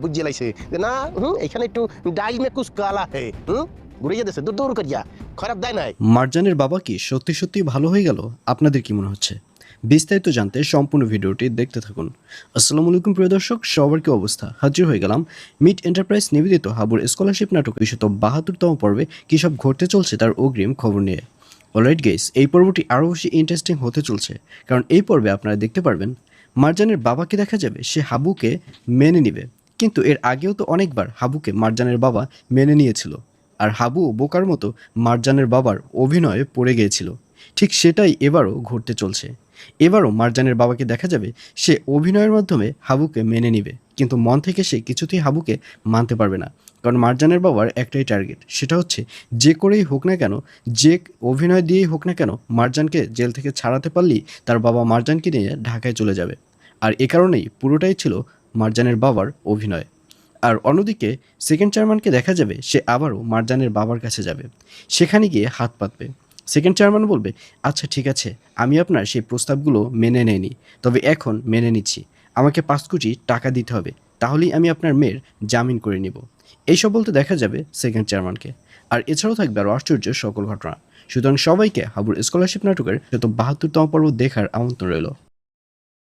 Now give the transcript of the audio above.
বুঝে লাইছে যে না এখানে একটু ডাই মে কুছ কালা হে ঘুরে যেতেছে দূর দূর করিয়া খারাপ দেয় নাই। মারজানের বাবা কি সত্যি সত্যি ভালো হয়ে গেল? আপনাদের কি মনে হচ্ছে? বিস্তারিত জানতে সম্পূর্ণ ভিডিওটি দেখতে থাকুন। আসসালামু আলাইকুম প্রিয় দর্শক, সবার কি অবস্থা? হাজির হয়ে গেলাম মিট এন্টারপ্রাইজ নিবেদিত হাবুর স্কলারশিপ নাটক 272তম পর্বে কী সব ঘটতে চলছে তার অগ্রিম খবর নিয়ে। অলরাইট গাইস, এই পর্বটি আরও বেশি ইন্টারেস্টিং হতে চলছে, কারণ এই পর্বে আপনারা দেখতে পারবেন মারজানের বাবাকে দেখা যাবে সে হাবুকে মেনে নিবে। কিন্তু এর আগেও তো অনেকবার হাবুকে মারজানের বাবা মেনে নিয়েছিল, আর হাবু বোকার মতো মারজানের বাবার অভিনয়ে পড়ে গিয়েছিল। ঠিক সেটাই এবারও ঘটতে চলছে। এবারও মারজানের বাবাকে দেখা যাবে সে অভিনয়ের মাধ্যমে হাবুকে মেনে নিবে, কিন্তু মন থেকে সে কিছুতেই হাবুকে মানতে পারবে না। কারণ মারজানের বাবার একটাই টার্গেট, সেটা হচ্ছে যে করেই হোক না কেন, যে অভিনয় দিয়েই হোক না কেন, মারজানকে জেল থেকে ছাড়াতে পারলেই তার বাবা মারজানকে নিয়ে ঢাকায় চলে যাবে। আর এ কারণেই পুরোটাই ছিল মারজানের বাবার অভিনয়। আর অন্যদিকে সেকেন্ড চেয়ারম্যানকে দেখা যাবে সে আবারও মারজানের বাবার কাছে যাবে, সেখানে গিয়ে হাত পাতবে। সেকেন্ড চেয়ারম্যান বলবে, আচ্ছা ঠিক আছে, আমি আপনার সেই প্রস্তাবগুলো মেনে নেইনি, তবে এখন মেনে নিচ্ছি। আমাকে 5 কোটি টাকা দিতে হবে, তাহলেই আমি আপনার মেয়ের জামিন করে নিব। এইসব বলতে দেখা যাবে সেকেন্ড চেয়ারম্যানকে। আর এছাড়াও থাকবে আরও আশ্চর্য সকল ঘটনা। সুতরাং সবাইকে হাবুর স্কলারশিপ নাটকের 72তম পর্ব দেখার আমন্ত্রণ রইল।